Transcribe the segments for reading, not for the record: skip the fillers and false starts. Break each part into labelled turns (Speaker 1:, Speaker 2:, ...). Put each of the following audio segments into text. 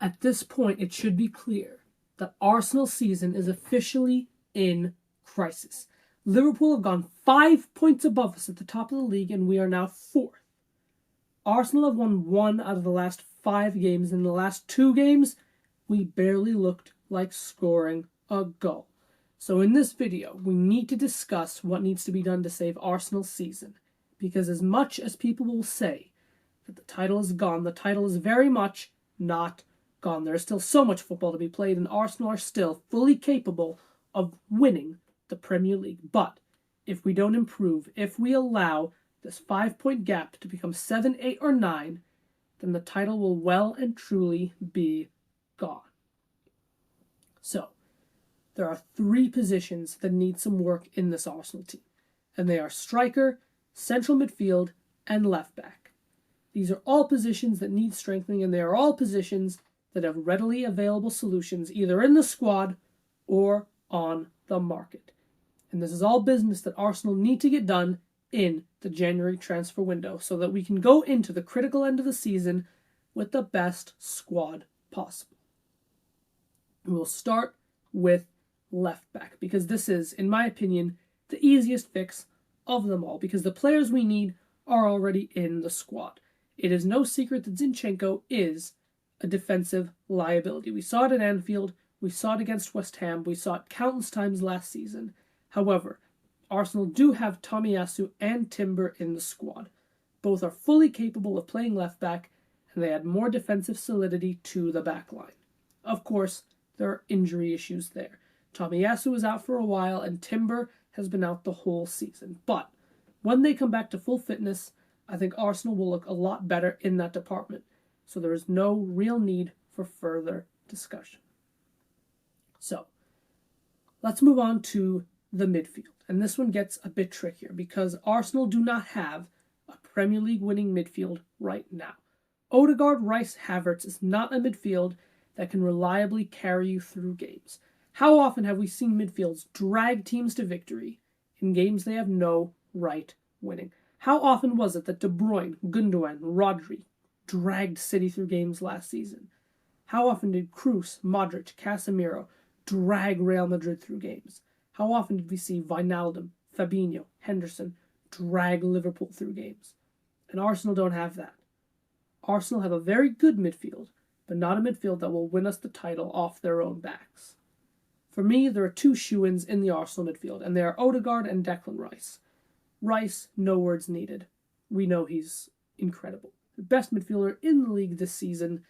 Speaker 1: At this point, it should be clear that Arsenal's season is officially in crisis. Liverpool have gone 5 points above us at the top of the league, and we are now fourth. Arsenal have won 1 out of the last 5 games. In the last 2 games, we barely looked like scoring a goal. So in this video, we need to discuss what needs to be done to save Arsenal's season. Because as much as people will say that the title is gone, the title is very much not gone. There is still so much football to be played, and Arsenal are still fully capable of winning the Premier League. But if we don't improve, if we allow this 5-point gap to become 7, 8, or 9, then the title will well and truly be gone. So, there are 3 positions that need some work in this Arsenal team, and they are striker, central midfield, and left back. These are all positions that need strengthening, and they are all positions that have readily available solutions either in the squad or on the market. And this is all business that Arsenal need to get done in the January transfer window so that we can go into the critical end of the season with the best squad possible. We'll start with left back because this is, in my opinion, the easiest fix of them all because the players we need are already in the squad. It is no secret that Zinchenko is a defensive liability. We saw it at Anfield, we saw it against West Ham, we saw it countless times last season. However, Arsenal do have Tomiyasu and Timber in the squad. Both are fully capable of playing left back, and they add more defensive solidity to the back line. Of course, there are injury issues there. Tomiyasu is out for a while, and Timber has been out the whole season. But when they come back to full fitness, I think Arsenal will look a lot better in that department. So there is no real need for further discussion. So, let's move on to the midfield. And this one gets a bit trickier because Arsenal do not have a Premier League winning midfield right now. Odegaard, Rice, Havertz is not a midfield that can reliably carry you through games. How often have we seen midfields drag teams to victory in games they have no right winning? How often was it that De Bruyne, Gundogan, Rodri dragged City through games last season? How often did Kroos, Modric, Casemiro drag Real Madrid through games? How often did we see Wijnaldum, Fabinho, Henderson drag Liverpool through games? And Arsenal don't have that. Arsenal have a very good midfield, but not a midfield that will win us the title off their own backs. For me, there are 2 shoo-ins in the Arsenal midfield, and they are Odegaard and Declan Rice. Rice, no words needed. We know he's incredible. The best midfielder in the league this season,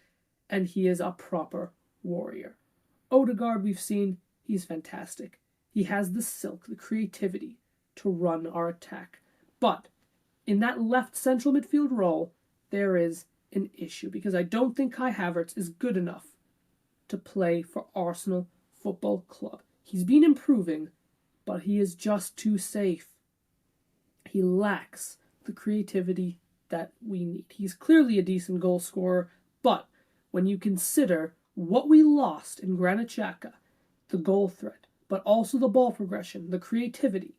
Speaker 1: and he is a proper warrior. Odegaard, we've seen, he's fantastic. He has the silk, the creativity to run our attack. But in that left central midfield role, there is an issue because I don't think Kai Havertz is good enough to play for Arsenal Football Club. He's been improving, but he is just too safe. He lacks the creativity that we need. He's clearly a decent goal scorer, but when you consider what we lost in Granit Xhaka, the goal threat, but also the ball progression, the creativity,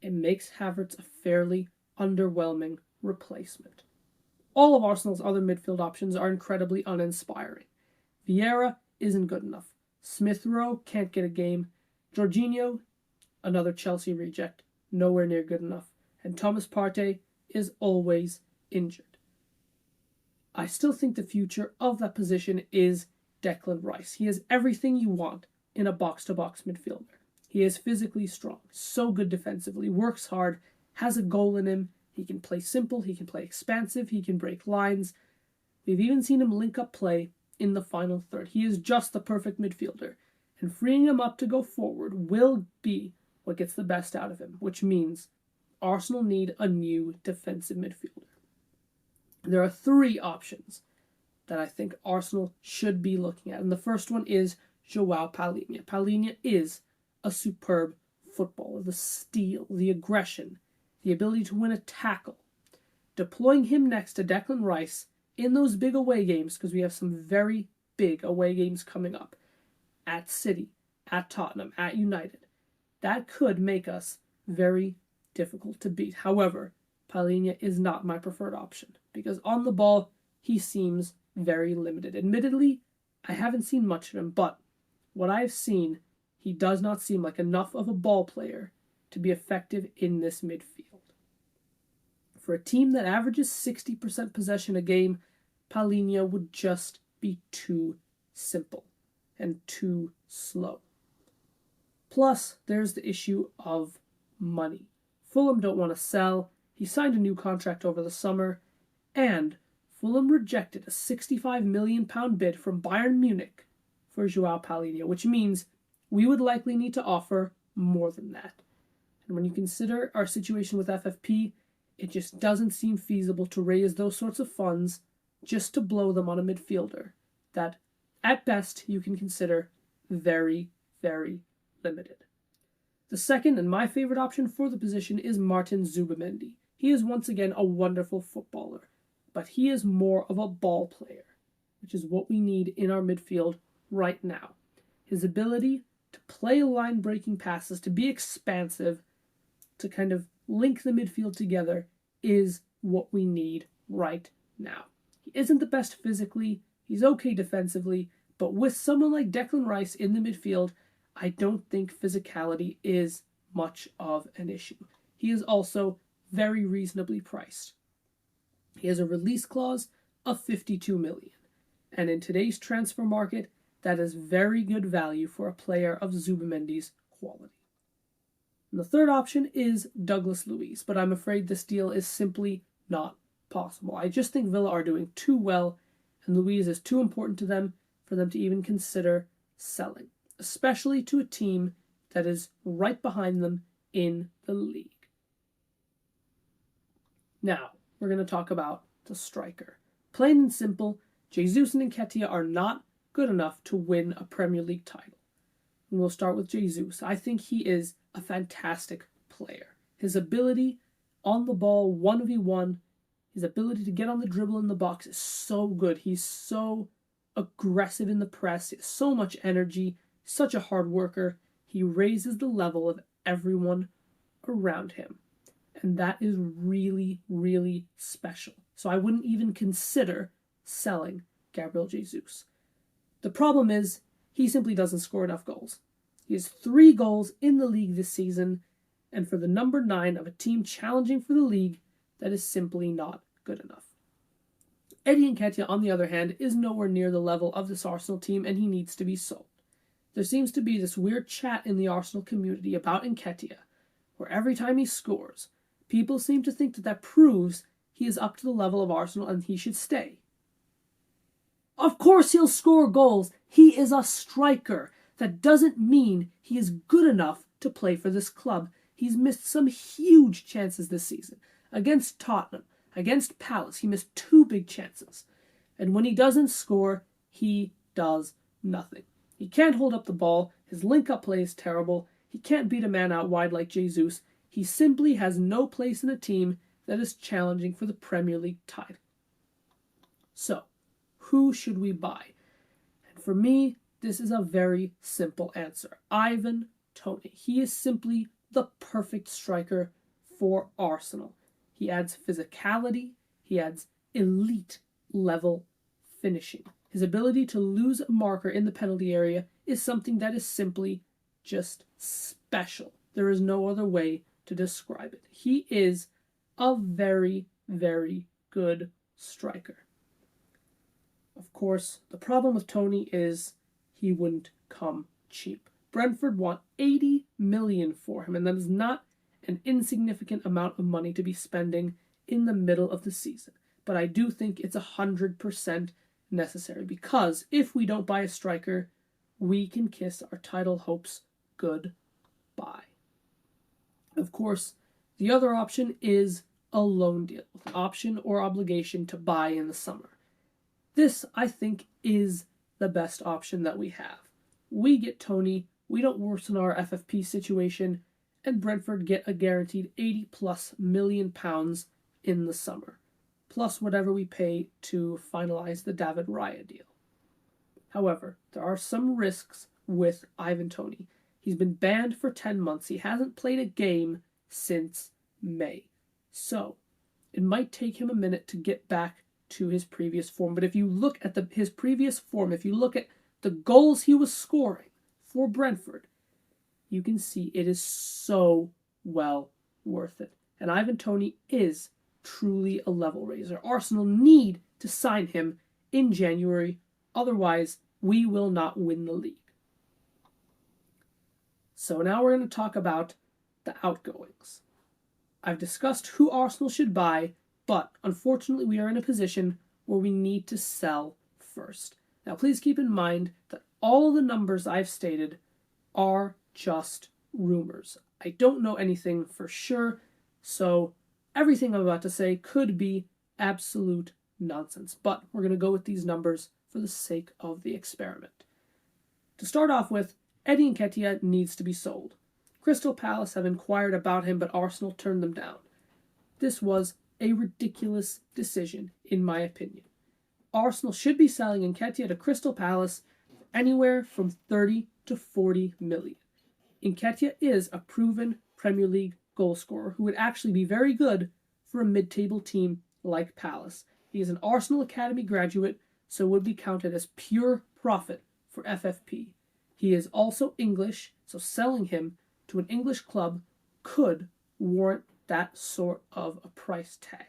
Speaker 1: it makes Havertz a fairly underwhelming replacement. All of Arsenal's other midfield options are incredibly uninspiring. Vieira isn't good enough. Smith Rowe can't get a game. Jorginho, another Chelsea reject, nowhere near good enough. And Thomas Partey is always injured. I still think the future of that position is Declan Rice. He has everything you want in a box-to-box midfielder. He is physically strong, so good defensively, works hard, has a goal in him. He can play simple, he can play expansive, he can break lines. We've even seen him link up play in the final third. He is just the perfect midfielder, and freeing him up to go forward will be what gets the best out of him, which means Arsenal need a new defensive midfielder. There are 3 options that I think Arsenal should be looking at, and the first one is João Palhinha. Palhinha is a superb footballer. The steel, the aggression, the ability to win a tackle. Deploying him next to Declan Rice in those big away games, because we have some very big away games coming up, at City, at Tottenham, at United, that could make us very difficult to beat. However, Palhinha is not my preferred option, because on the ball, he seems very limited. Admittedly, I haven't seen much of him, but what I've seen, he does not seem like enough of a ball player to be effective in this midfield. For a team that averages 60% possession a game, Palhinha would just be too simple and too slow. Plus, there's the issue of money. Fulham don't want to sell. He signed a new contract over the summer, and Fulham rejected a £65 million bid from Bayern Munich for João Palhinha, which means we would likely need to offer more than that. And when you consider our situation with FFP, it just doesn't seem feasible to raise those sorts of funds just to blow them on a midfielder that, at best, you can consider very, very limited. The second and my favorite option for the position is Martin Zubimendi. He is once again a wonderful footballer, but he is more of a ball player, which is what we need in our midfield right now. His ability to play line-breaking passes, to be expansive, to kind of link the midfield together is what we need right now. He isn't the best physically, he's okay defensively, but with someone like Declan Rice in the midfield, I don't think physicality is much of an issue. He is also very reasonably priced. He has a release clause of 52 million, and in today's transfer market, that is very good value for a player of Zubimendi's quality. And the third option is Douglas Luiz, but I'm afraid this deal is simply not possible. I just think Villa are doing too well, and Luiz is too important to them for them to even consider selling, especially to a team that is right behind them in the league. Now, we're going to talk about the striker. Plain and simple, Jesus and Nketiah are not good enough to win a Premier League title. And we'll start with Jesus. I think he is a fantastic player. His ability on the ball, 1v1, his ability to get on the dribble in the box is so good. He's so aggressive in the press. He has so much energy, such a hard worker. He raises the level of everyone around him. And that is really, really special. So I wouldn't even consider selling Gabriel Jesus. The problem is, he simply doesn't score enough goals. He has 3 goals in the league this season, and for the number 9 of a team challenging for the league, that is simply not good enough. Eddie Nketiah, on the other hand, is nowhere near the level of this Arsenal team, and he needs to be sold. There seems to be this weird chat in the Arsenal community about Nketiah, where every time he scores, people seem to think that that proves he is up to the level of Arsenal and he should stay. Of course he'll score goals. He is a striker. That doesn't mean he is good enough to play for this club. He's missed some huge chances this season. Against Tottenham, against Palace, he missed 2 big chances. And when he doesn't score, he does nothing. He can't hold up the ball. His link-up play is terrible. He can't beat a man out wide like Jesus. He simply has no place in a team that is challenging for the Premier League title. So, who should we buy? And for me, this is a very simple answer. Ivan Toney. He is simply the perfect striker for Arsenal. He adds physicality. He adds elite level finishing. His ability to lose a marker in the penalty area is something that is simply just special. There is no other way to describe it. He is a very, very good striker. Of course, the problem with Toney is he wouldn't come cheap. Brentford want 80 million for him, and that is not an insignificant amount of money to be spending in the middle of the season. But I do think it's 100% necessary, because if we don't buy a striker, we can kiss our title hopes goodbye. Of course, the other option is a loan deal, with an option or obligation to buy in the summer. This, I think, is the best option that we have. We get Toney, we don't worsen our FFP situation, and Brentford get a guaranteed £80+ million in the summer, plus whatever we pay to finalize the David Raya deal. However, there are some risks with Ivan Toney. He's been banned for 10 months. He hasn't played a game since May. So, it might take him a minute to get back to his previous form. But if you look at his previous form, if you look at the goals he was scoring for Brentford, you can see it is so well worth it. And Ivan Toney is truly a level raiser. Arsenal need to sign him in January, otherwise we will not win the league. So now we're going to talk about the outgoings. I've discussed who Arsenal should buy, but unfortunately we are in a position where we need to sell first. Now please keep in mind that all of the numbers I've stated are just rumors. I don't know anything for sure, so everything I'm about to say could be absolute nonsense, but we're going to go with these numbers for the sake of the experiment. To start off with, Eddie Nketiah needs to be sold. Crystal Palace have inquired about him, but Arsenal turned them down. This was a ridiculous decision, in my opinion. Arsenal should be selling Nketiah to Crystal Palace for anywhere from 30 to 40 million. Nketiah is a proven Premier League goal scorer who would actually be very good for a mid-table team like Palace. He is an Arsenal Academy graduate, so would be counted as pure profit for FFP. He is also English, so selling him to an English club could warrant that sort of a price tag.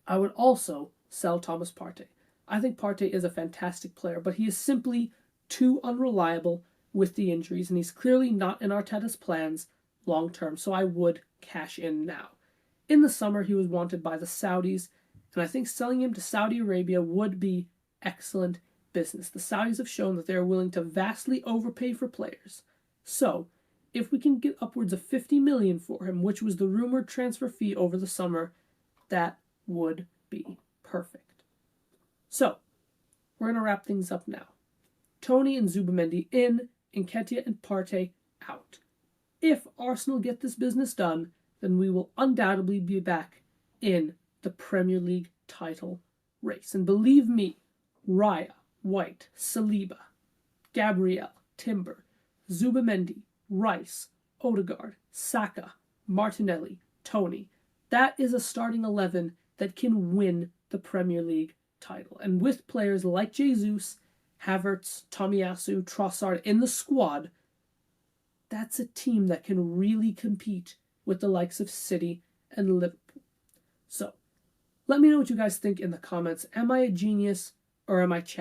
Speaker 1: I would also sell Thomas Partey. I think Partey is a fantastic player, but he is simply too unreliable with the injuries, and he's clearly not in Arteta's plans long term, so I would cash in now. In the summer, he was wanted by the Saudis, and I think selling him to Saudi Arabia would be excellent business. The Saudis have shown that they are willing to vastly overpay for players. So, if we can get upwards of 50 million for him, which was the rumored transfer fee over the summer, that would be perfect. So, we're going to wrap things up now. Toney and Zubimendi in, Nketiah and Partey out. If Arsenal get this business done, then we will undoubtedly be back in the Premier League title race. And believe me, Raya, White, Saliba, Gabriel, Timber, Zubimendi, Rice, Odegaard, Saka, Martinelli, Toney. That is a starting 11 that can win the Premier League title. And with players like Jesus, Havertz, Tomiyasu, Trossard in the squad, that's a team that can really compete with the likes of City and Liverpool. So, let me know what you guys think in the comments. Am I a genius or am I chatting?